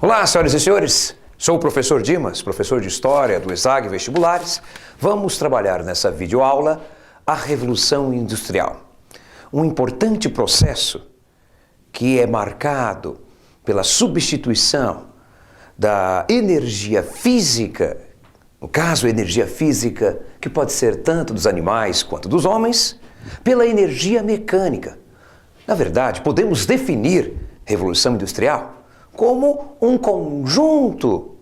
Olá, senhoras e senhores. Sou o professor Dimas, professor de História do ESAG Vestibulares. Vamos trabalhar nessa videoaula a Revolução Industrial. Um importante processo que é marcado pela substituição da energia física, no caso, energia física que pode ser tanto dos animais quanto dos homens, pela energia mecânica. Na verdade, podemos definir Revolução Industrial como um conjunto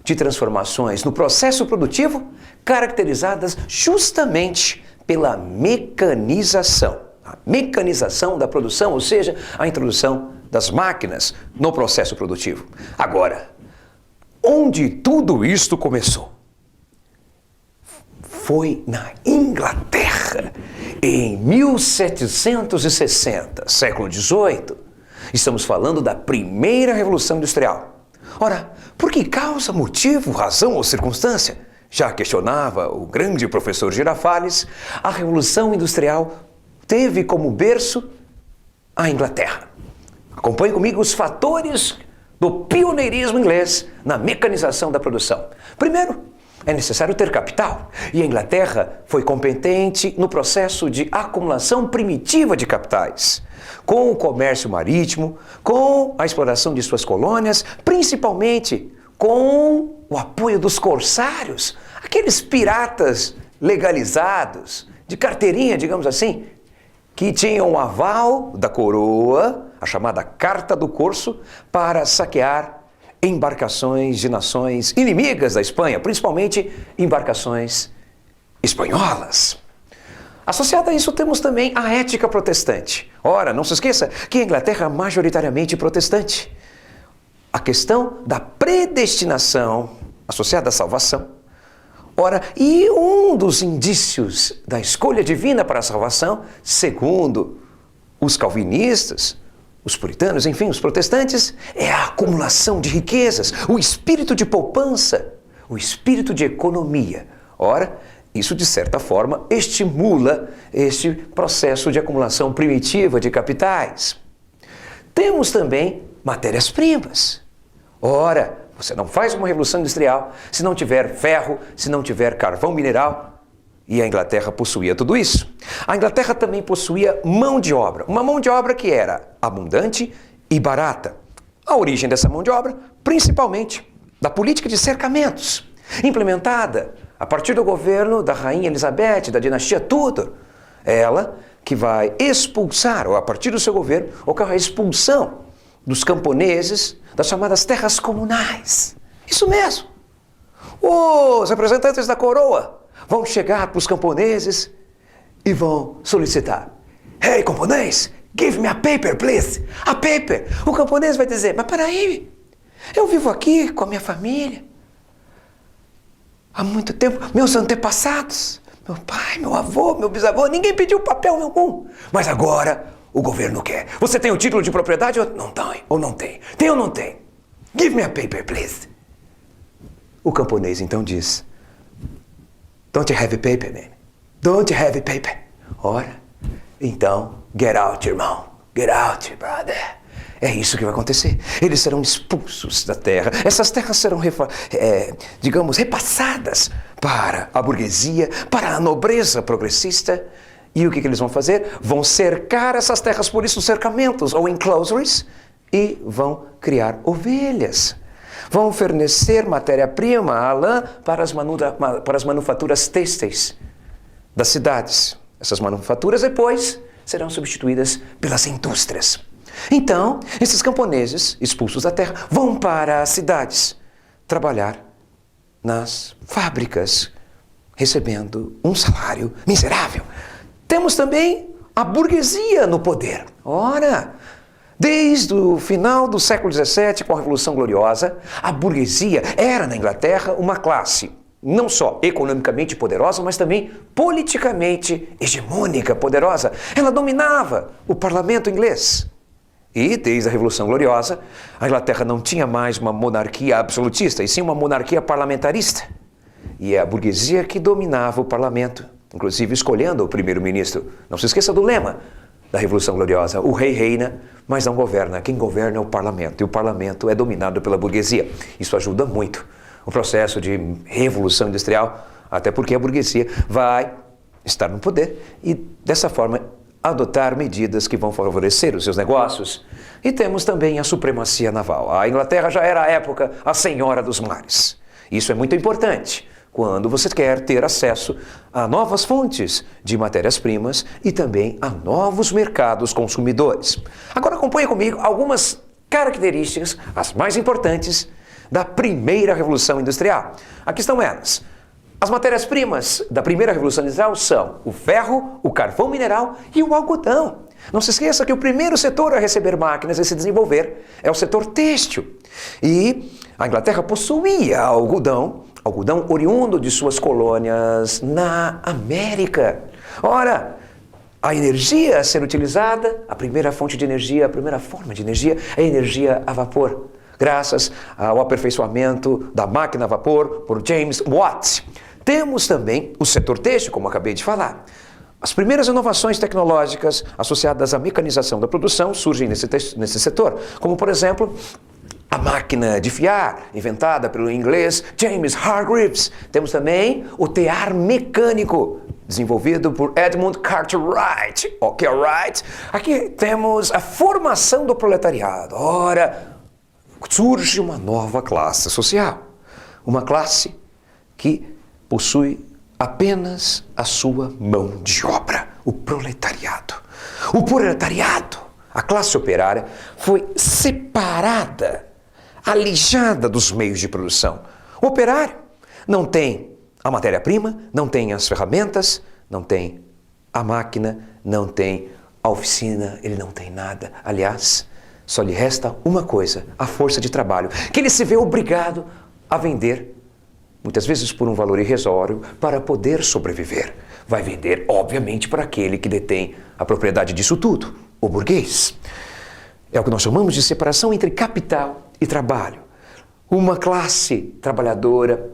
de transformações no processo produtivo caracterizadas justamente pela mecanização. A mecanização da produção, ou seja, a introdução das máquinas no processo produtivo. Agora, onde tudo isto começou? Foi na Inglaterra, em 1760, século XVIII. Estamos falando da primeira Revolução Industrial. Ora, por que causa, motivo, razão ou circunstância? Já questionava o grande professor Girafales, a Revolução Industrial teve como berço a Inglaterra. Acompanhe comigo os fatores do pioneirismo inglês na mecanização da produção. Primeiro, é necessário ter capital, e a Inglaterra foi competente no processo de acumulação primitiva de capitais, com o comércio marítimo, com a exploração de suas colônias, principalmente com o apoio dos corsários, aqueles piratas legalizados, de carteirinha, digamos assim, que tinham o aval da coroa, a chamada Carta do Corso, para saquear embarcações de nações inimigas da Espanha, principalmente embarcações espanholas. Associada a isso, temos também a ética protestante. Ora, não se esqueça que a Inglaterra é majoritariamente protestante. A questão da predestinação associada à salvação. Ora, e um dos indícios da escolha divina para a salvação, segundo os calvinistas, os puritanos, enfim, os protestantes, é a acumulação de riquezas, o espírito de poupança, o espírito de economia. Ora, isso de certa forma estimula este processo de acumulação primitiva de capitais. Temos também matérias-primas. Ora, você não faz uma revolução industrial se não tiver ferro, se não tiver carvão mineral. E a Inglaterra possuía tudo isso. A Inglaterra também possuía mão de obra. Uma mão de obra que era abundante e barata. A origem dessa mão de obra, principalmente, da política de cercamentos, implementada a partir do governo da Rainha Elizabeth, da dinastia Tudor. Ela que vai expulsar, ou a partir do seu governo, ocorre a expulsão dos camponeses das chamadas terras comunais. Isso mesmo. Os representantes da coroa vão chegar para os camponeses e vão solicitar: "Hey, camponês, give me a paper, please." A paper. O camponês vai dizer: "Mas peraí, eu vivo aqui com a minha família há muito tempo, meus antepassados, meu pai, meu avô, meu bisavô, ninguém pediu papel algum. Mas agora o governo quer. Você tem o título de propriedade ou não tem? Ou não tem? Tem ou não tem? Give me a paper, please." O camponês então diz: "Don't you have a paper, man? Don't you have a paper?" Ora, então, get out, irmão. Get out, brother. É isso que vai acontecer. Eles serão expulsos da terra. Essas terras serão, digamos, repassadas para a burguesia, para a nobreza progressista. E o que eles vão fazer? Vão cercar essas terras, por isso cercamentos ou enclosures, e vão criar ovelhas. Vão fornecer matéria-prima, a lã, para as manufaturas têxteis das cidades. Essas manufaturas depois serão substituídas pelas indústrias. Então, esses camponeses expulsos da terra vão para as cidades trabalhar nas fábricas, recebendo um salário miserável. Temos também a burguesia no poder. Ora, desde o final do século XVII, com a Revolução Gloriosa, a burguesia era na Inglaterra uma classe não só economicamente poderosa, mas também politicamente hegemônica, poderosa. Ela dominava o parlamento inglês. E, desde a Revolução Gloriosa, a Inglaterra não tinha mais uma monarquia absolutista, e sim uma monarquia parlamentarista. E é a burguesia que dominava o parlamento, inclusive escolhendo o primeiro-ministro. Não se esqueça do lema: da Revolução Gloriosa. O rei reina, mas não governa. Quem governa é o parlamento, e o parlamento é dominado pela burguesia. Isso ajuda muito o processo de revolução industrial, até porque a burguesia vai estar no poder e, dessa forma, adotar medidas que vão favorecer os seus negócios. E temos também a supremacia naval. A Inglaterra já era, à época, a senhora dos mares. Isso é muito importante quando você quer ter acesso a novas fontes de matérias-primas e também a novos mercados consumidores. Agora acompanhe comigo algumas características, as mais importantes, da primeira Revolução Industrial. Aqui estão elas. As matérias-primas da primeira Revolução Industrial são o ferro, o carvão mineral e o algodão. Não se esqueça que o primeiro setor a receber máquinas e se desenvolver é o setor têxtil. E a Inglaterra possuía algodão oriundo de suas colônias na América. Ora, a energia a ser utilizada, a primeira fonte de energia, a primeira forma de energia é a energia a vapor, graças ao aperfeiçoamento da máquina a vapor por James Watt. Temos também o setor têxtil, como acabei de falar. As primeiras inovações tecnológicas associadas à mecanização da produção surgem nesse setor, como, por exemplo, a máquina de fiar, inventada pelo inglês James Hargreaves. Temos também o tear mecânico, desenvolvido por Edmund Cartwright. Ok, alright? Aqui temos a formação do proletariado. Ora, surge uma nova classe social. Uma classe que possui apenas a sua mão de obra, o proletariado. O proletariado, a classe operária, foi separada, alijada dos meios de produção. O operário não tem a matéria-prima, não tem as ferramentas, não tem a máquina, não tem a oficina, ele não tem nada. Aliás, só lhe resta uma coisa, a força de trabalho, que ele se vê obrigado a vender, muitas vezes por um valor irrisório, para poder sobreviver. Vai vender, obviamente, para aquele que detém a propriedade disso tudo, o burguês. É o que nós chamamos de separação entre capital e trabalho. Uma classe trabalhadora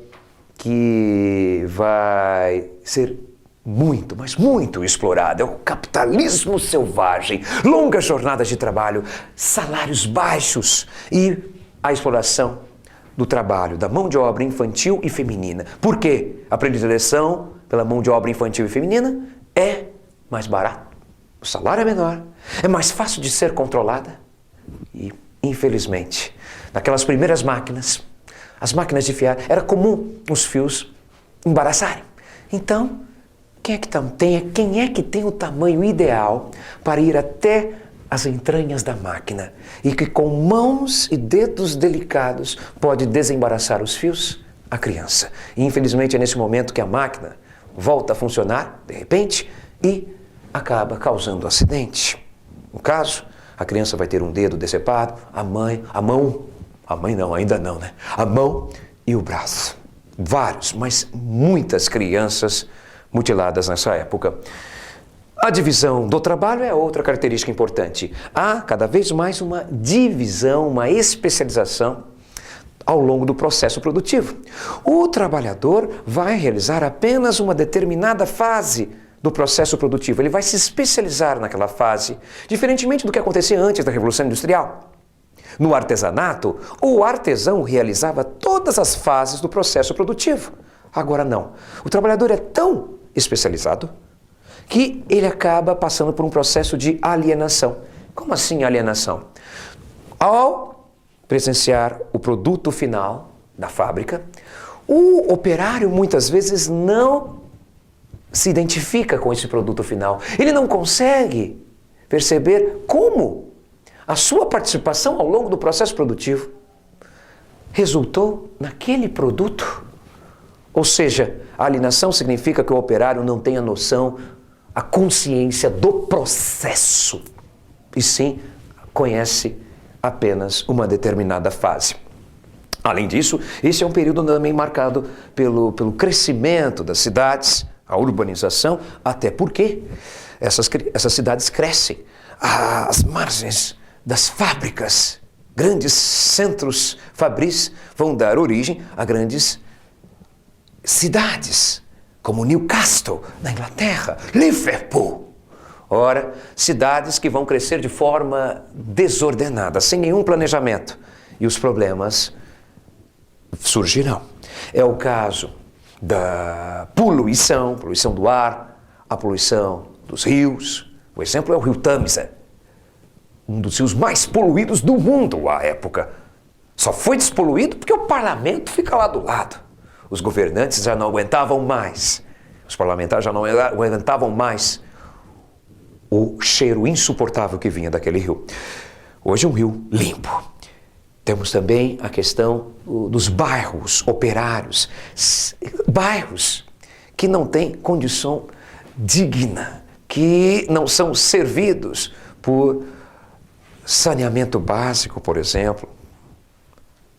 que vai ser muito, mas muito explorada. É o capitalismo selvagem, longas jornadas de trabalho, salários baixos e a exploração do trabalho, da mão de obra infantil e feminina. Por quê? A predileção pela mão de obra infantil e feminina é mais barato, o salário é menor, é mais fácil de ser controlada e, infelizmente, naquelas primeiras máquinas, as máquinas de fiar, era comum os fios embaraçarem. Então, quem é que tem o tamanho ideal para ir até as entranhas da máquina e que com mãos e dedos delicados pode desembaraçar os fios? A criança. E infelizmente é nesse momento que a máquina volta a funcionar, de repente, e acaba causando acidente. No caso, a criança vai ter um dedo decepado, a mãe não, ainda não, né? A mão e o braço. Vários, mas muitas crianças mutiladas nessa época. A divisão do trabalho é outra característica importante. Há cada vez mais uma divisão, uma especialização ao longo do processo produtivo. O trabalhador vai realizar apenas uma determinada fase do processo produtivo. Ele vai se especializar naquela fase, diferentemente do que acontecia antes da Revolução Industrial. No artesanato, o artesão realizava todas as fases do processo produtivo. Agora não. O trabalhador é tão especializado que ele acaba passando por um processo de alienação. Como assim alienação? Ao presenciar o produto final da fábrica, o operário muitas vezes não se identifica com esse produto final. Ele não consegue perceber como a sua participação ao longo do processo produtivo resultou naquele produto. Ou seja, a alienação significa que o operário não tem a noção, a consciência do processo, e sim conhece apenas uma determinada fase. Além disso, esse é um período também marcado pelo crescimento das cidades, a urbanização, até porque essas cidades crescem às margens das fábricas. Grandes centros fabris vão dar origem a grandes cidades, como Newcastle, na Inglaterra, Liverpool, Ora, cidades que vão crescer de forma desordenada, sem nenhum planejamento, e os problemas surgirão. É o caso da poluição do ar, a poluição dos rios. O exemplo é o rio Tâmisa, um dos rios mais poluídos do mundo à época. Só foi despoluído porque o parlamento fica lá do lado. Os governantes já não aguentavam mais, os parlamentares já não aguentavam mais o cheiro insuportável que vinha daquele rio. Hoje é um rio limpo. Temos também a questão dos bairros operários, bairros que não têm condição digna, que não são servidos por saneamento básico, por exemplo.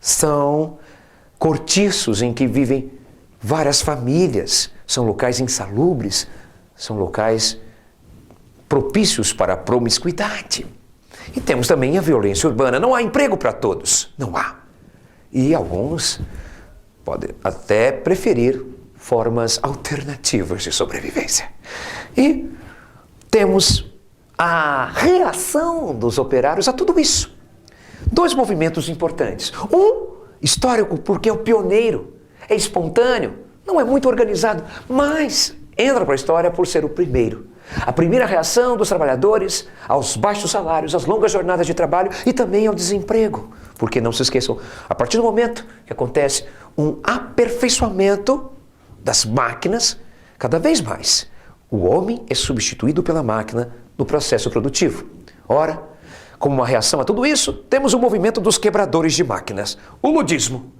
São cortiços em que vivem várias famílias, são locais insalubres, são locais propícios para a promiscuidade. E temos também a violência urbana. Não há emprego para todos, não há. E alguns podem até preferir formas alternativas de sobrevivência. E temos a reação dos operários a tudo isso. Dois movimentos importantes. Um, histórico, porque é o pioneiro, é espontâneo, não é muito organizado, mas entra para a história por ser o primeiro. A primeira reação dos trabalhadores aos baixos salários, às longas jornadas de trabalho e também ao desemprego. Porque não se esqueçam, a partir do momento que acontece um aperfeiçoamento das máquinas, cada vez mais o homem é substituído pela máquina no processo produtivo. Ora, como uma reação a tudo isso, temos o movimento dos quebradores de máquinas, o ludismo.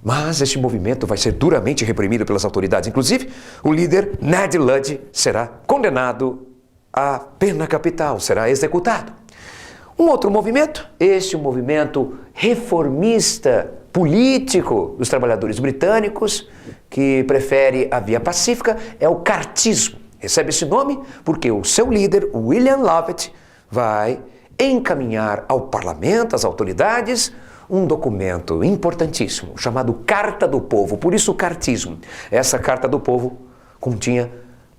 Mas este movimento vai ser duramente reprimido pelas autoridades. Inclusive, o líder Ned Ludd será condenado à pena capital, será executado. Um outro movimento, este movimento reformista político dos trabalhadores britânicos, que prefere a via pacífica, é o cartismo. Recebe esse nome porque o seu líder, William Lovett, vai encaminhar ao parlamento, às autoridades, um documento importantíssimo, chamado Carta do Povo, por isso o cartismo. Essa Carta do Povo continha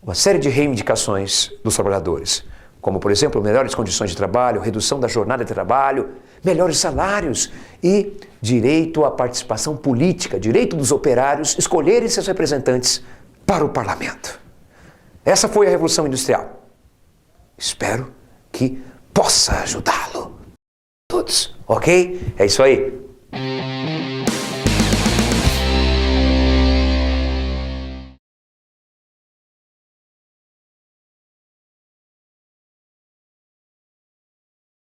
uma série de reivindicações dos trabalhadores, como, por exemplo, melhores condições de trabalho, redução da jornada de trabalho, melhores salários e direito à participação política, direito dos operários escolherem seus representantes para o parlamento. Essa foi a Revolução Industrial. Espero que possa ajudá-lo. Todos, ok? É isso aí.